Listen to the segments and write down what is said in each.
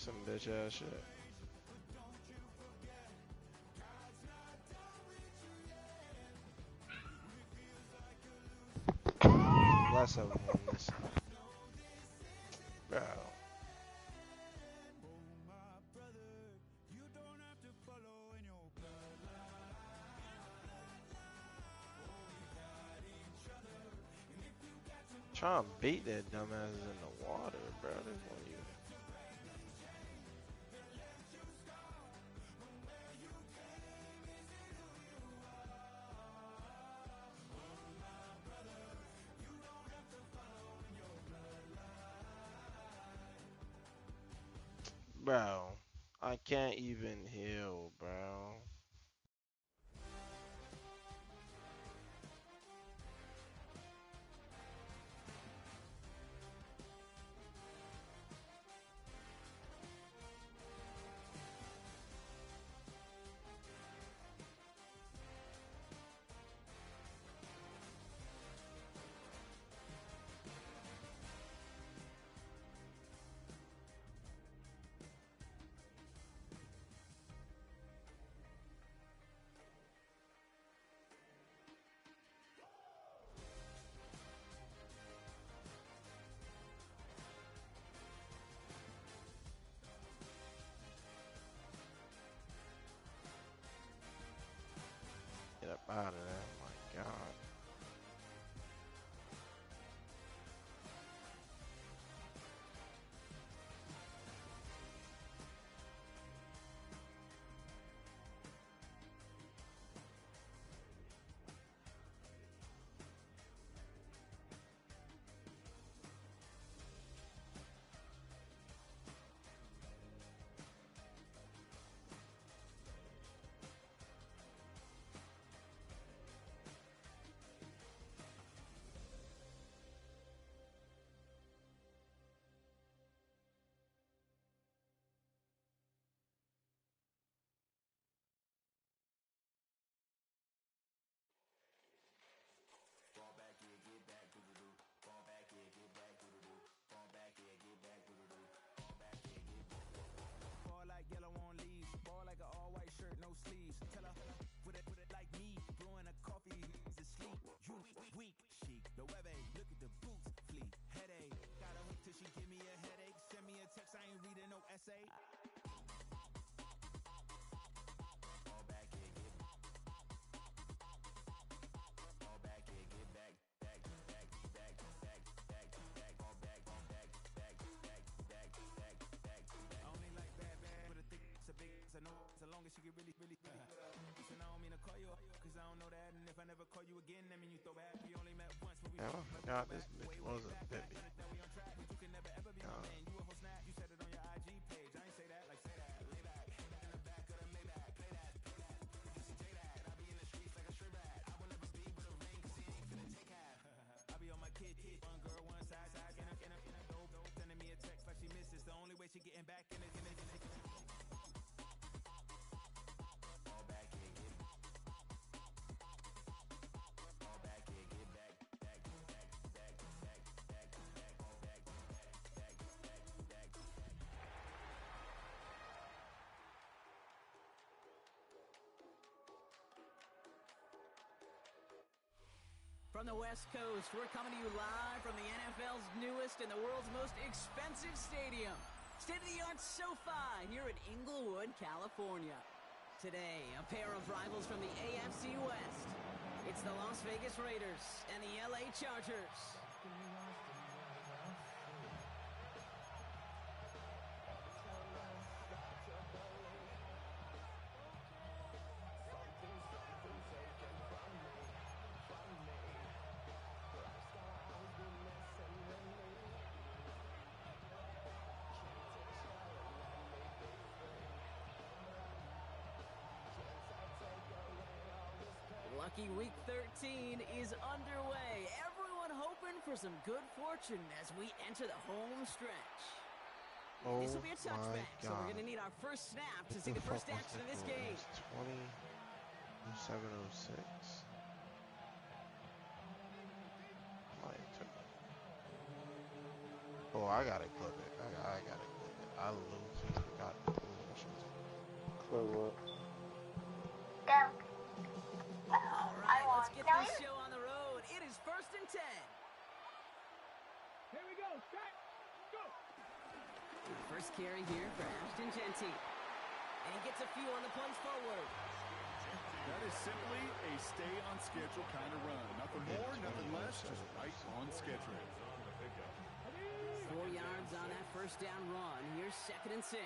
Some bitch ass shit. Less of them on this side. Bro. Trying to beat that dumbass in the water, bro. This one you. Bro, I can't even heal, bro. Get up out of there, oh my god. Damn, I forgot this bitch was a baby. From the West Coast, we're coming to you live from the NFL's newest and the world's most expensive stadium, state-of-the-art SoFi here in Inglewood, California. Today, a pair of rivals from the AFC West. It's the Las Vegas Raiders and the LA Chargers. Lucky Week 13 is underway. Everyone hoping for some good fortune as we enter the home stretch. Oh this will be a touchback, so we're God. going to need our first snap to see the first action of this game. 2706. Oh, I gotta clip it. I gotta clip it. I lose. First carry here for Ashton Jeanty. And he gets a few on the plays forward. That is simply a stay-on-schedule kind of run. Nothing more, nothing less, just right on schedule. 4 yards on that first down run. Here's 2nd and 6.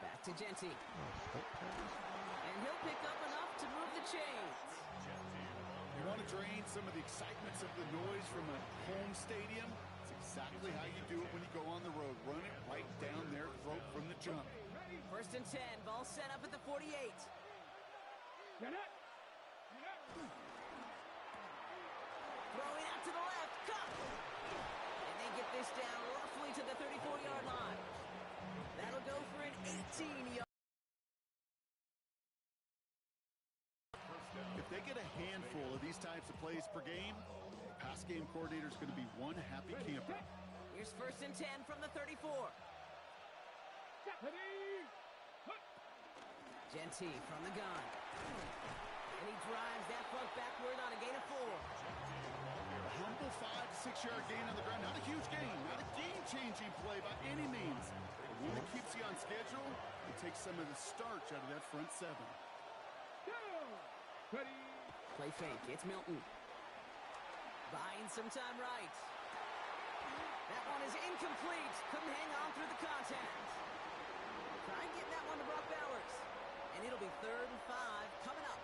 Back to Jeanty. And he'll pick up enough to move the chains. You want to drain some of the excitements of the noise from a home stadium? It's exactly how you do it when you go on the road. Run it right down their throat from the jump. 1st and 10. Ball set up at the 48. Throwing out to the left. Cup. And they get this down roughly to the 34-yard line. That'll go for an 18-yard. If they get a handful of these types of plays per game, the pass game coordinator is going to be one happy camper. Here's 1st and 10 from the 34. Jeanty from the gun. And he drives that puck backward on a gain of 4. A humble 5 to 6 yard gain on the ground. Not a huge gain, not a game-changing play by any means. But one that keeps you on schedule and takes some of the starch out of that front 7. Play fake. It's Milton. Buying some time right. That one is incomplete. Couldn't hang on through the contact. Try getting that one to Brock Bowers. And it'll be 3rd and 5 coming up.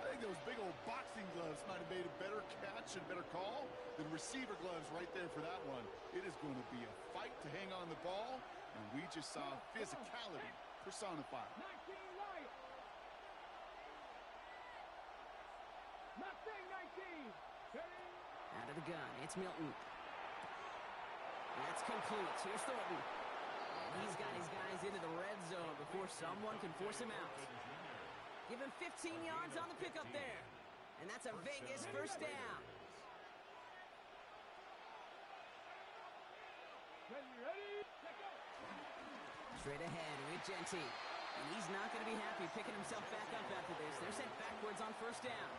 I think those big old boxing gloves might have made a better catch and better call than receiver gloves right there for that one. It is going to be a fight to hang on the ball, and we just saw physicality personified. Out of the gun, it's Milton. That's complete. Here's Thornton. And he's got his guys into the red zone before someone can force him out. Give him 15 yards on the pickup there. And that's a Vegas first down. Straight ahead with Jeanty. And he's not going to be happy picking himself back up after this. They're sent backwards on 1st down.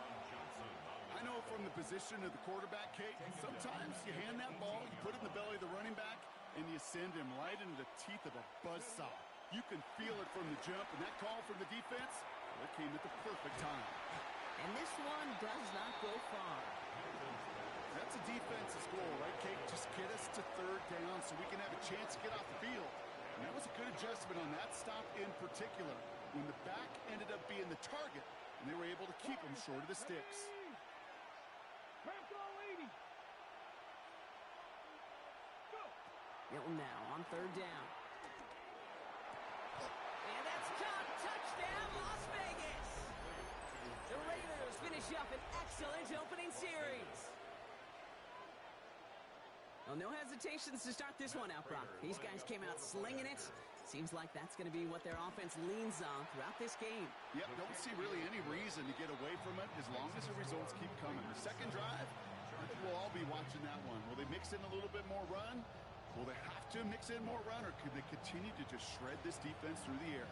I know from the position of the quarterback, Kate, sometimes you hand that ball, you put it in the belly of the running back, and you send him right into the teeth of a buzzsaw. You can feel it from the jump, and that call from the defense, that came at the perfect time. And this one does not go far. That's a defense's goal, right, Kate? Just get us to 3rd down so we can have a chance to get off the field. And that was a good adjustment on that stop in particular, when the back ended up being the target, and they were able to keep him short of the sticks. Milton now on 3rd down. And that's caught. Touchdown, Las Vegas. The Raiders finish up an excellent opening series. Well, no hesitations to start this one out, Brock. These guys came out slinging it. Seems like that's going to be what their offense leans on throughout this game. Yep, don't see really any reason to get away from it as long as the results keep coming. The second drive, I think we'll all be watching that one. Will they mix in a little bit more run? Will they have to mix in more run, or could they continue to just shred this defense through the air?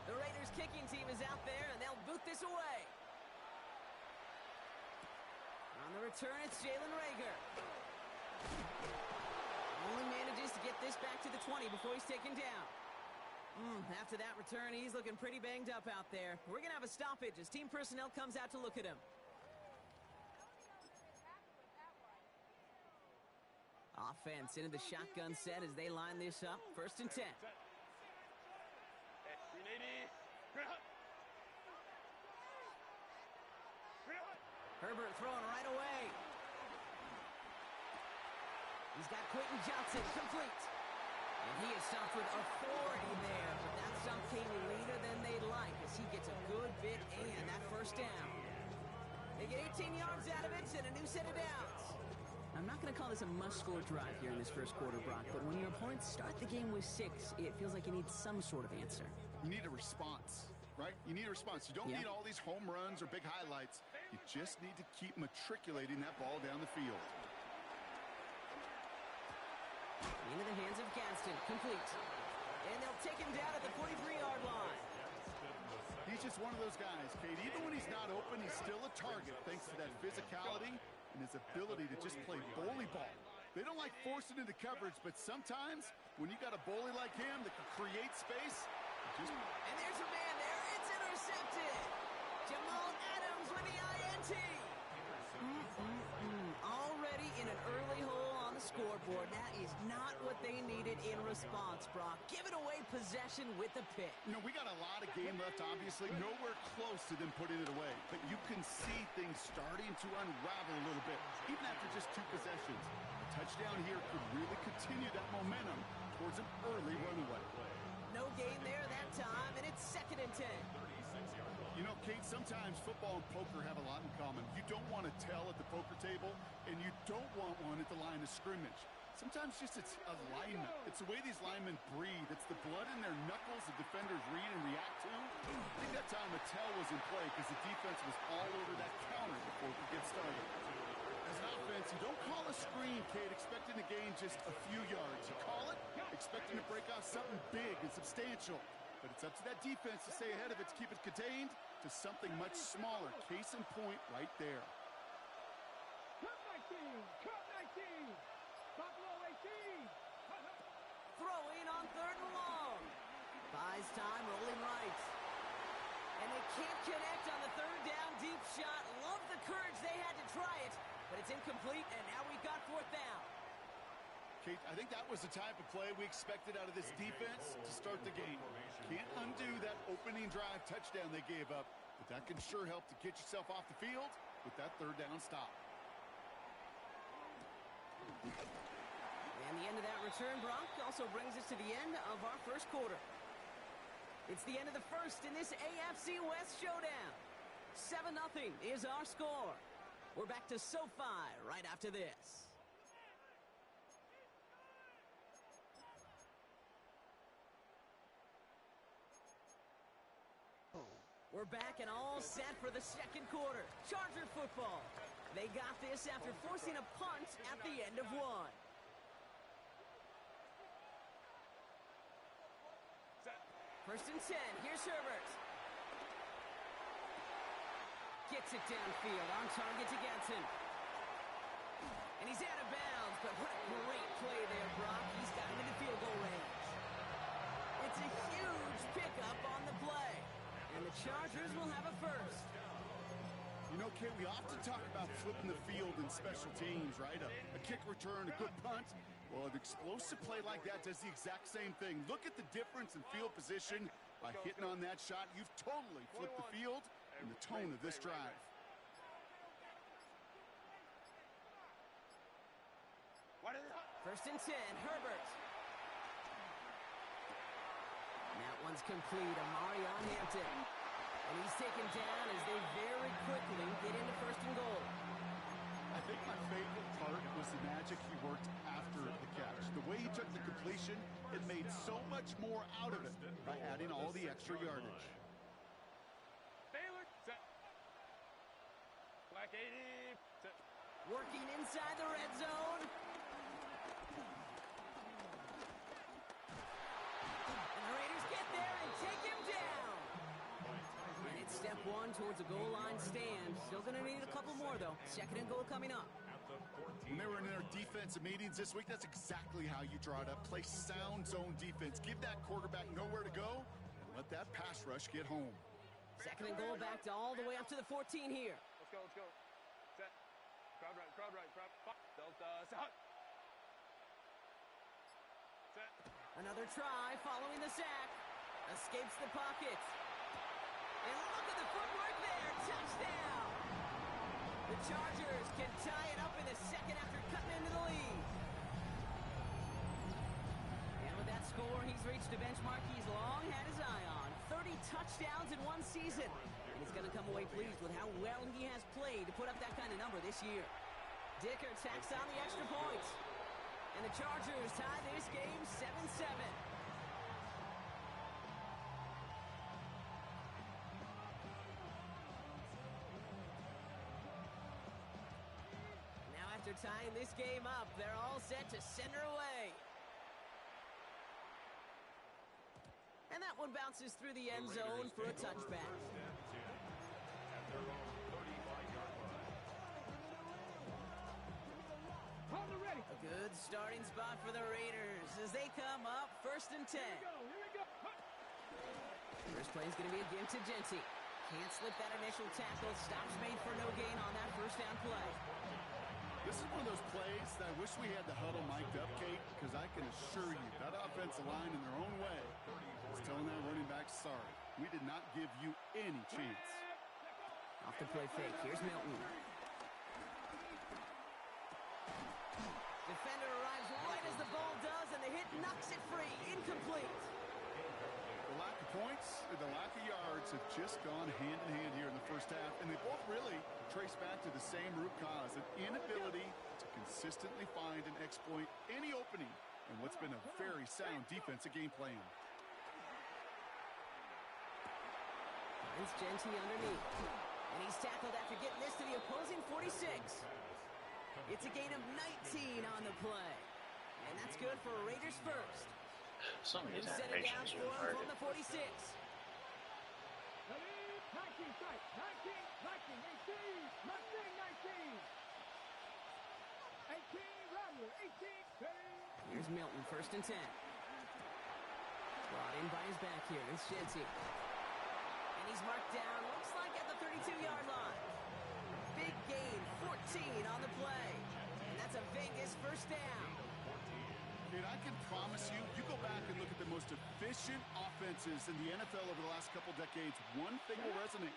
The Raiders kicking team is out there, and they'll boot this away. On the return, it's Jalen Reagor. Only manages to get this back to the 20 before he's taken down. After that return, he's looking pretty banged up out there. We're going to have a stoppage as team personnel comes out to look at him. Offense into the shotgun set as they line this up. 1st and 10. Herbert throwing right away. He's got Quentin Johnson complete. And he is stopped with authority there. But that stop came later than they'd like as he gets a good bit and that 1st down. They get 18 yards out of it and a new set of downs. I'm not going to call this a must-score drive here in this first quarter, Brock, but when your opponents start the game with 6, it feels like you need some sort of answer. You need a response, right? You need a response. You don't need all these home runs or big highlights. You just need to keep matriculating that ball down the field. Into the hands of Gaston, complete. And they'll take him down at the 43-yard line. He's just one of those guys, Kate. Even when he's not open, he's still a target thanks to that physicality and his ability to just play bully ball. They don't like forcing into coverage, but sometimes when you got a bully like him that can create space, And there's a man there. It's intercepted. Jamal Adams with the INT. Already in an early hole on the scoreboard. That is not what they needed in response, Brock. Giving away possession with the pick. You know, we got a lot of game left, obviously. Nowhere close to them putting it away. But you can see things starting to unravel a little bit, even after just 2 possessions. A touchdown here could really continue that momentum towards an early runaway. No gain there that time, and it's 2nd and 10. You know, Kate, sometimes football and poker have a lot in common. You don't want to tell at the poker table, and you don't want one at the line of scrimmage. Sometimes just it's alignment. It's the way these linemen breathe. It's the blood in their knuckles the defenders read and react to. I think that time Mattel was in play because the defense was all over that counter before it could get started. As an offense, you don't call a screen, Kate, expecting to gain just a few yards. You call it expecting to break off something big and substantial. But it's up to that defense to stay ahead of it, to keep it contained to something much smaller. Case in point right there. Cut 19! Cut 19! Buffalo 18! Throwing on 3rd and long. Buys time, rolling right. And they can't connect on the 3rd down deep shot. Love the courage they had to try it, but it's incomplete, and now we've got 4th down. Kate, I think that was the type of play we expected out of this defense to start the game. Can't undo that opening drive touchdown they gave up, but that can sure help to get yourself off the field with that 3rd down stop. And the end of that return, Brock, also brings us to the end of our 1st quarter. It's the end of the 1st in this AFC West showdown. 7-0 is our score. We're back to SoFi right after this. We're back and all set for the 2nd quarter. Charger football. They got this after forcing a punt at the end of 1. First and 10. Here's Herbert. Gets it downfield. On target to Ganton. And he's out of bounds, but what a great play there, Brock. He's got him in the field goal range. It's a huge pickup on the play. And the Chargers will have a 1st. You know, Kate, we often talk about flipping the field in special teams, right? A kick return, a good punt. Well, an explosive play like that does the exact same thing. Look at the difference in field position by hitting on that shot. You've totally flipped the field and the tone of this drive. First and 10, Herbert. And that one's complete. Amarion Hampton. And he's taken down as they very quickly get into 1st and goal. I think my favorite part was the magic he worked after the catch. The way he took the completion, it made so much more out of it by adding all the extra yardage. Baylor, set. Black 80, set. Working inside the red zone. And the Raiders get there and take him down. And it's step 1 towards a goal line stand. Still going to need a couple more, though. 2nd and goal coming up. When they were in their defensive meetings this week, that's exactly how you draw it up. Play sound zone defense. Give that quarterback nowhere to go, and let that pass rush get home. 2nd and goal back to all the way up to the 14 here. Let's go, let's go. Set. Crowd right, crowd right, crowd. Delta, set. Set. Another try following the sack. Escapes the pocket. And look at the footwork there. Touchdown. The Chargers can tie it up in the 2nd after cutting into the lead. And with that score, he's reached a benchmark he's long had his eye on. 30 touchdowns in 1 season. And he's going to come away pleased with how well he has played to put up that kind of number this year. Dicker tacks on the extra point. And the Chargers tie this game 7-7. Now after tying this game up, they're all set to send her away. And that one bounces through the end zone for a touchback. Good starting spot for the Raiders as they come up 1st and 10. First play is going to be a give to Jeanty. Can't slip that initial tackle. Stops made for no gain on that first down play. This is one of those plays that I wish we had the huddle mic'd up, Kate, because I can assure you that offensive line in their own way is telling that running back, sorry, we did not give you any chance. Off the play fake. Here's Milton. Defender arrives right as the ball does, and the hit knocks it free. Incomplete. The lack of points and the lack of yards have just gone hand in hand here in the first half, and they both really trace back to the same root cause, an inability to consistently find and exploit any opening in what's been a very sound defensive game plan. Finds Jeanty underneath. And he's tackled after getting this to the opposing 46. It's a gain of 19 on the play. And that's good for a Raiders first. Some of these Set it down animations for are him hard from the 46. 19. Here's Milton, 1st and 10. Brought in by his back here. It's Jeanty. And he's marked down, looks like at the 32-yard line. Big gain, 14 on the play. And that's a Vegas first down. And I can promise you, you go back and look at the most efficient offenses in the NFL over the last couple decades, one thing will resonate.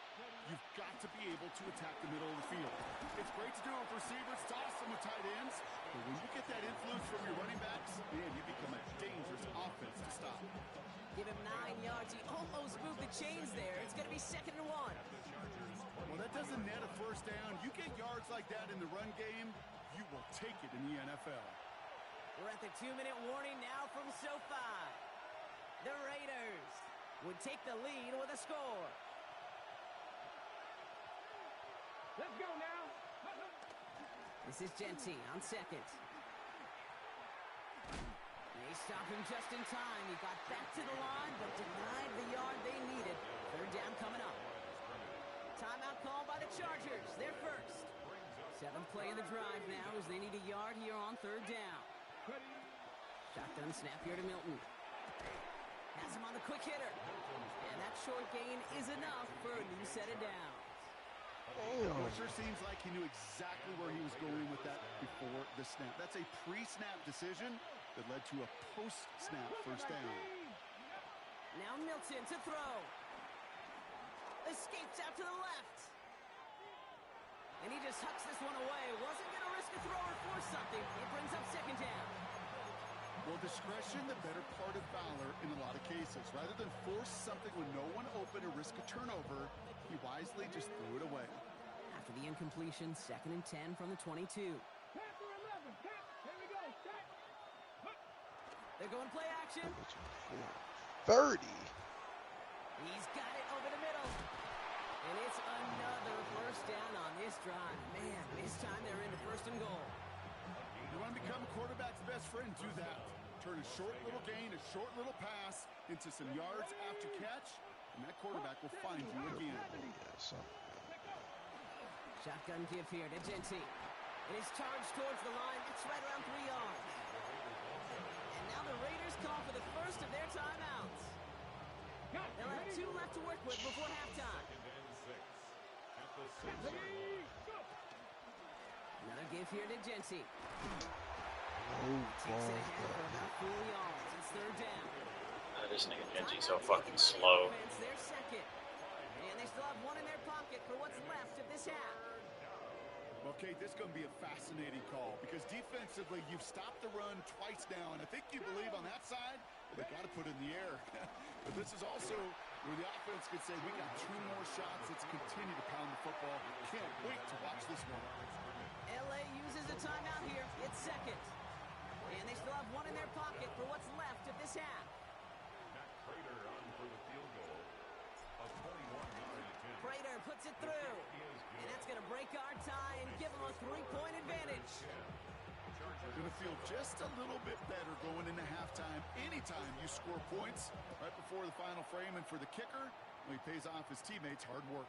You've got to be able to attack the middle of the field. It's great to do it with receivers, it's awesome with tight ends, but when you get that influence from your running backs, man, you become a dangerous offense to stop. Give him 9 yards. He almost moved the chains there. It's going to be 2nd and 1. Well, that doesn't net a first down. You get yards like that in the run game, you will take it in the NFL. We're at the 2-minute warning now from SoFi. The Raiders would take the lead with a score. Let's go now. This is Jeanty on 2nd. They stopped him just in time. He got back to the line, but denied the yard they needed. 3rd down coming up. Timeout called by the Chargers. They're first. 7th play of the drive now as they need a yard here on 3rd down. Shotgun snap here to Milton. Has him on the quick hitter. And that short gain is enough for a new set of downs. Oh, it sure seems like he knew exactly where he was going with that before the snap. That's a pre-snap decision that led to a post-snap first down. Now Milton to throw. Escapes out to the left. And he just hucks this one away. Wasn't going to risk a throw or force something. It brings up 2nd down. Well, discretion, the better part of valor in a lot of cases. Rather than force something when no one open or risk a turnover, he wisely just threw it away. After the incompletion, 2nd and 10 from the 22. Here we go. Set. They're going play action. 30. He's got it over the middle. And it's another first down on this drive. Man, this time they're into 1st and goal. You want to become a quarterback's best friend? Do that. Turn a short little gain, a short little pass into some yards after catch, and that quarterback will find you again. Shotgun give here to Jeanty. It is charged towards the line. It's right around 3 yards. And now the Raiders call for the first of their timeouts. They'll have 2 left to work with before halftime. Another give here to Jeanty. Takes it ahead for about 4 yards. It's 3rd down. This nigga Jeanty's so fucking slow. They're 2nd. And they still have 1 in their pocket for what's left of this half. Well, Kate, this is going to be a fascinating call because defensively, you've stopped the run twice now, and I think you believe on that side, well, they got to put it in the air. But this is also where the offense could say, we got 2 more shots. Let's continue to pound the football. Can't wait to watch this one. LA uses a timeout here. It's 2nd. And they still have 1 in their pocket for what's left of this half. Prater puts it through. And that's going to break our tie and give them a 3-point advantage. Going to feel just a little bit better going into halftime. Anytime you score points right before the final frame, and for the kicker, well, he pays off his teammates' hard work.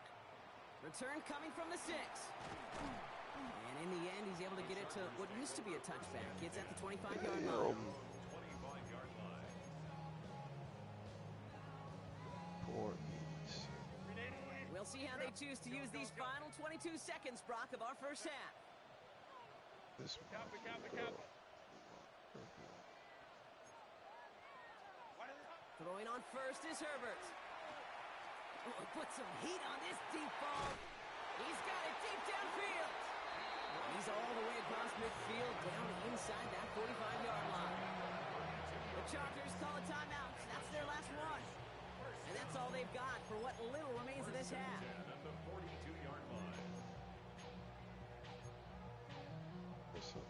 Return coming from the 6. And in the end, he's able to get it to what used to be a touchback. It's at the 25-yard line. Poor East. We'll see how they choose to use these final 22 seconds, Brock, of our first half. This one. Copy, copy, copy. Throwing on first is Herbert. Oh, put some heat on this deep ball. He's got it deep downfield. He's all the way across midfield, down inside that 45-yard line. The Chargers call a timeout. That's their last one. And that's all they've got for what little remains of this half. This one.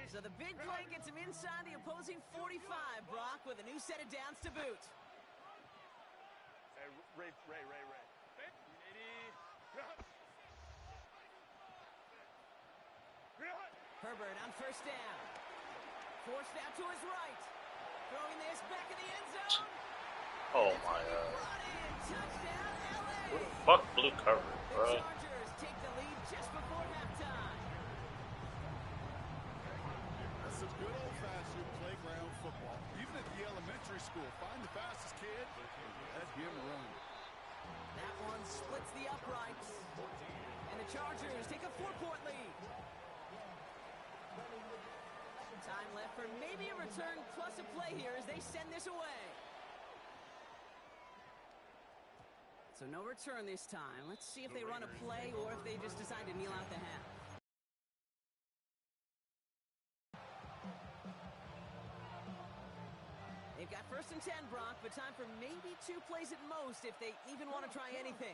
So the big play gets him inside the opposing 45, Brock, with a new set of downs to boot. Hey, Ray. Herbert on first down. Forced out to his right. Throwing this back in the end zone. Oh my god. Brought in. Touchdown, LA. Who the fuck blew coverage, The bro? Chargers take the lead just before halftime. That's some good old-fashioned playground football. Even at the elementary school, find the fastest kid and let him run. That one splits the uprights. And the Chargers take a 4-point lead. Time left for maybe a return plus a play here as they send this away. So no return this time. Let's see if they run a play or if they just decide to kneel out the half. They've got first and 10, Brock, but time for maybe 2 plays at most if they even want to try anything.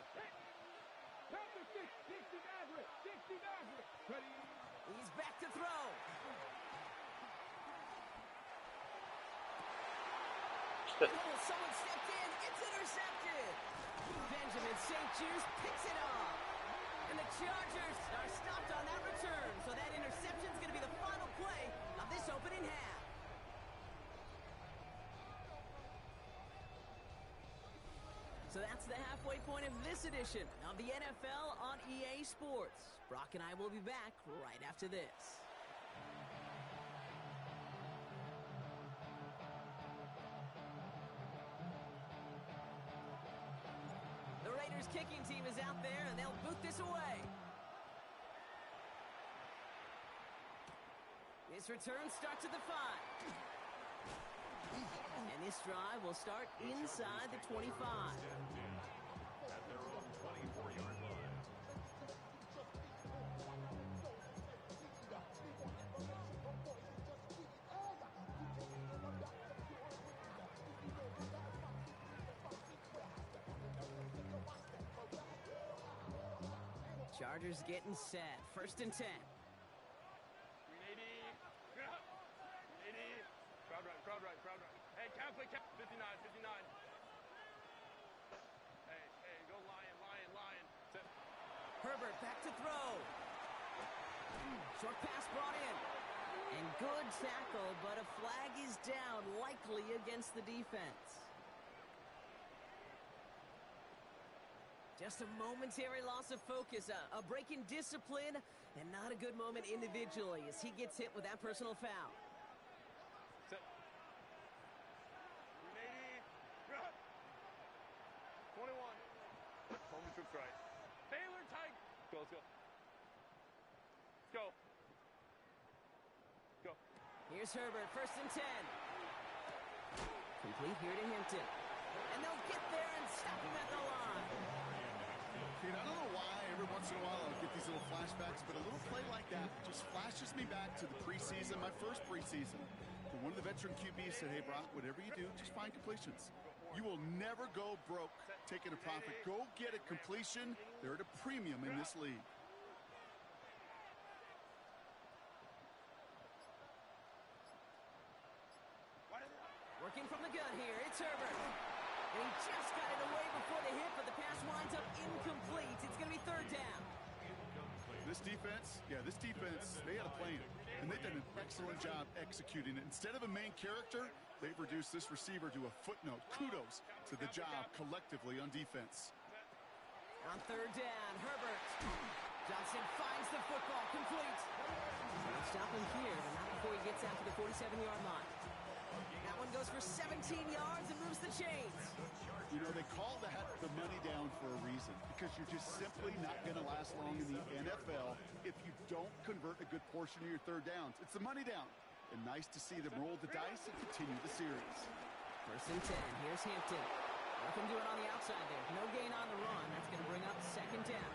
Number 60 Maverick. 60 Maverick. Ready? He's back to throw. Oh, someone stepped in. It's intercepted. Benjamin St. Juice picks it off. And the Chargers are stopped on that return. So that interception is going to be the final play of this opening half. So that's the halfway point of this edition of the NFL on EA Sports. Brock and I will be back right after this. The Raiders kicking team is out there, and they'll boot this away. This return starts at the 5. And this drive will start inside the 25. Chargers getting set. First and 10. 380. Crowd right. Hey, can't play 59. Hey, go lion. Set. Herbert back to throw. Short pass brought in. And good tackle, but a flag is down, likely against the defense. Just a momentary loss of focus, a break in discipline, and not a good moment individually as he gets hit with that personal foul. Set. 380. 21. Home troops right. Taylor tight. Go. Here's Herbert, first and 10. Complete here to Hinton. And they'll get there and stop him at the line. Kid, I don't know why every once in a while I'll get these little flashbacks, but a little play like that just flashes me back to the preseason, my first preseason. And one of the veteran QBs said, hey, Brock, whatever you do, just find completions. You will never go broke taking a profit. Go get a completion. They're at a premium in this league. Working from the gun here, it's Herbert. And he just got it away before the hit, but the pass winds up incomplete. It's going to be third down. This This defense, they had a plan, and they've done an excellent job executing it. Instead of a main character, they've reduced this receiver to a footnote. Kudos to the job collectively on defense. On third down, Herbert. Johnson finds the football, complete. They'll stop him here, but not before he gets out to the 47-yard line. That one goes for 17 yards and moves the chains. You know, they call that the money down for a reason, because you're just simply not going to last long in the NFL if you don't convert a good portion of your third downs. It's the money down. And nice to see them roll the dice and continue the series. First and 10. Here's Hampton. Nothing doing on the outside there. No gain on the run. That's going to bring up second down.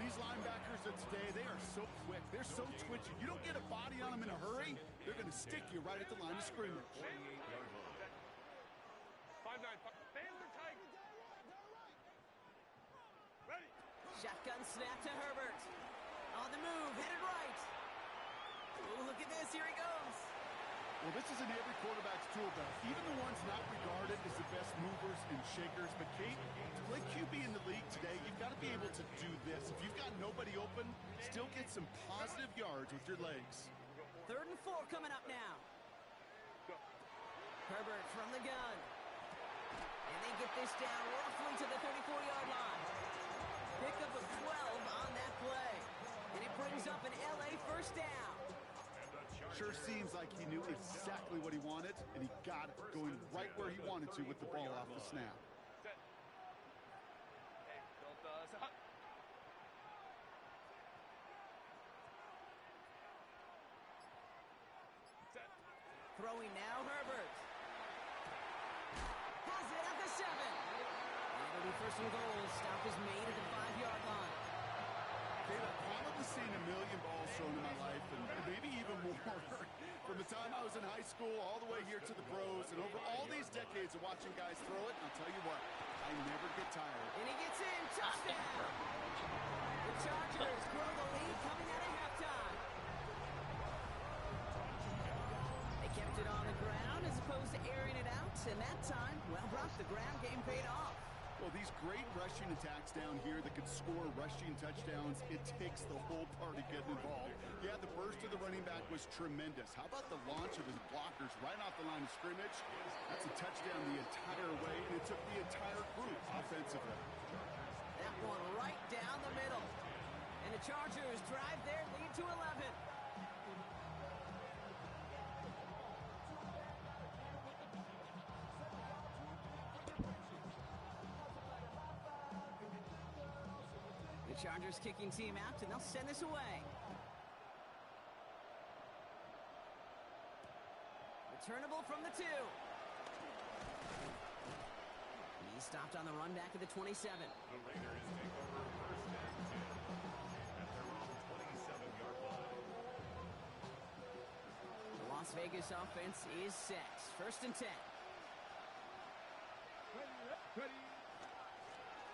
These linebackers of today, they are so quick. They're so twitchy. You don't get a body on them in a hurry, they're going to stick you right at the line of scrimmage. 5-9. Hands are tight. Ready. Shotgun snap to Herbert. On the move, headed right. Ooh, look at this. Here he goes. Well, this is in every quarterback's tool belt, even the ones not regarded as the best movers and shakers. But, Kate, to play QB in the league today, you've got to be able to do this. If you've got nobody open, still get some positive yards with your legs. 3rd and 4 coming up now. Herbert from the gun. And they get this down roughly to the 34-yard line. Pickup of 12 on that play. And it brings up an LA first down. Sure seems like he knew exactly what he wanted, and he got it, going right where he wanted to with the ball off the snap. Set. Hey, don't stop. Set. Throwing now, Herbert. Has it at the 7. And it'll be first and goal. Stop is made at the 5-yard line. Kate, I've probably seen a million balls thrown in my life, and maybe even more. From the time I was in high school all the way here to the pros, and over all these decades of watching guys throw it, I'll tell you what, I never get tired. And he gets in. Touchdown. The Chargers grow the lead coming out of halftime. They kept it on the ground as opposed to airing it out, and that time, well, Brock, the ground game paid off. Well, these great rushing attacks down here that can score rushing touchdowns, it takes the whole party getting involved. Yeah, the burst of the running back was tremendous. How about the launch of his blockers right off the line of scrimmage? That's a touchdown the entire way, and it took the entire group offensively. That one right down the middle. And the Chargers drive their lead to 11. The Chargers kicking team out, and they'll send this away. Returnable from the 2. He stopped on the run back at the 27. The Raiders take over first and 10 at their own 27-yard line. The Las Vegas offense is set. First and 10. Ready.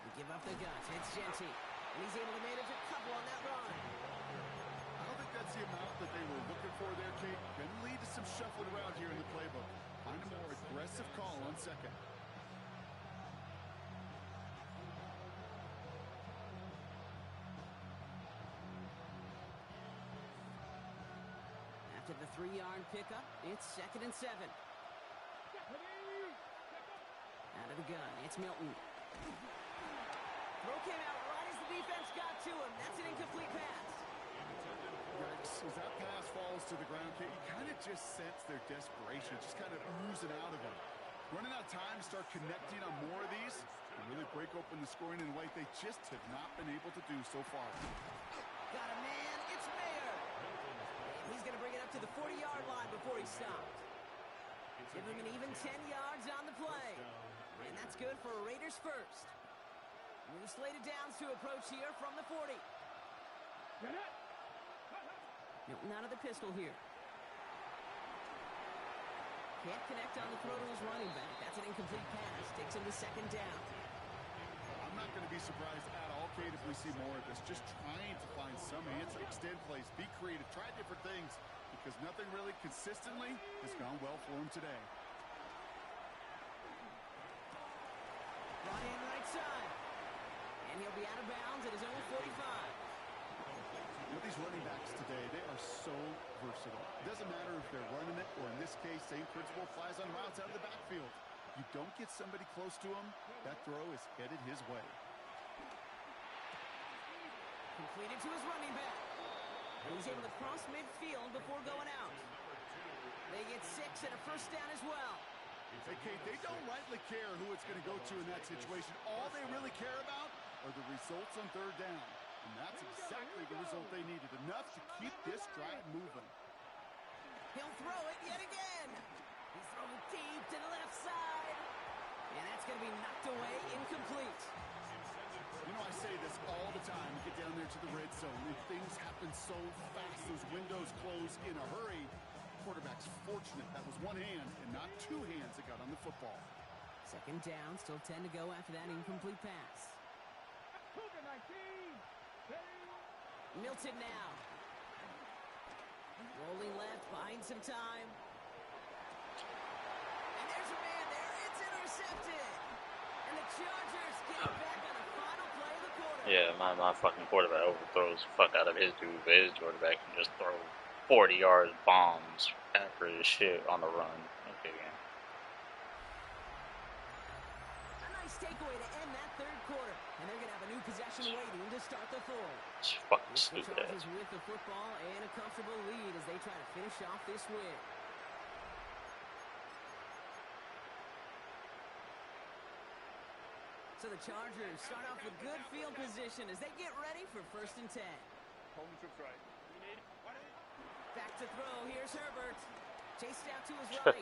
They give up the guts. It's Genty. And he's able to manage a couple on that run. I don't think that's the amount that they were looking for there, Kate. Can lead to some shuffling around here in the playbook. Find a more aggressive call on second. After the 3-yard pickup, it's 2nd and 7. Out of the gun, it's Milton. Throw came out right as the defense got to him. That's an incomplete pass. Rex, as that pass falls to the ground, Kate, you kind of just sense their desperation, just kind of oozing out of them. Running out of time to start connecting on more of these and really break open the scoring in a way they just have not been able to do so far. Got a man, it's Mayer. And he's going to bring it up to the 40-yard line before he stopped. Give him an even 10 yards on the play. And that's good for a Raiders first. We've slated downs to approach here from the 40. Milton out of the pistol here. Can't connect on the throw to his running back. That's an incomplete pass. Takes him to second down. I'm not going to be surprised at all, Kate, if we see more of this. Just trying to find some answer, extend plays, be creative, try different things, because nothing really consistently has gone well for him today. Brought in right side. And he'll be out of bounds at his own 45. running backs today, they are so versatile. It doesn't matter if they're running it or, in this case, same principle applies on routes out of the backfield. You don't get somebody close to him, that throw is headed his way. Completed to his running back. And he's able to cross midfield before going out. They get 6 and a first down as well. Hey, Kate, they don't rightly care who it's going to go to in that situation. All they really care about are the results on third down. And that's exactly the result they needed. Enough to keep this drive moving. He'll throw it yet again. He's throwing deep to the left side. And that's going to be knocked away, incomplete. You know, I say this all the time. You get down there to the red zone, and things happen so fast. Those windows close in a hurry. Quarterback's fortunate that was one hand and not two hands that got on the football. Second down, still 10 to go after that incomplete pass. Cougar 19. Milton now. Rolling left, buying some time. And there's a man there. It's intercepted. And the Chargers get it back on the final play of the quarter. Yeah, my fucking quarterback overthrows the fuck out of his dude, but his quarterback can just throw 40-yard bombs after his shit on the run. Okay, yeah. A nice takeaway to end that third quarter. And they're going to have a new possession waiting to start the fourth. It's fucking The stupid. Chargers with the football and a comfortable lead as they try to finish off this win. So the Chargers start off with good field position as they get ready for 1st and 10. Home trips right. Back to throw. Here's Herbert. Chased out to his right.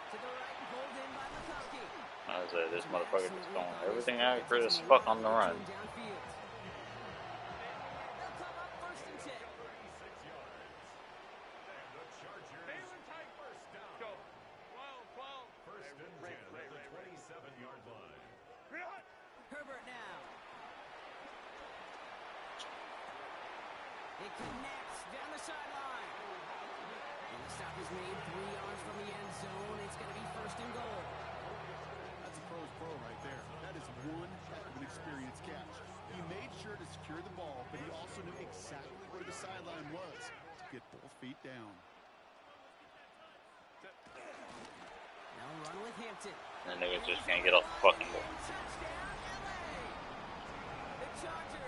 To the right, pulled in by McConkey. I was this motherfucker just throwing everything accurate as fuck on the run. Downfield. They'll come up 1st and 10. 36 yards. And the Chargers tight. first down. Go. 12. First and 10 at the 27-yard line. Herbert now. It connects down the sideline. And the stop is made 3 yards from the end zone. It's going to be 1st and goal. That's a pro's pro right there. That is one heck of an experienced catch. He made sure to secure the ball, but he also knew exactly where the sideline was to get both feet down. Now run with Hampton. And the niggas just can't get off the fucking ball. Touchdown, LA. The Chargers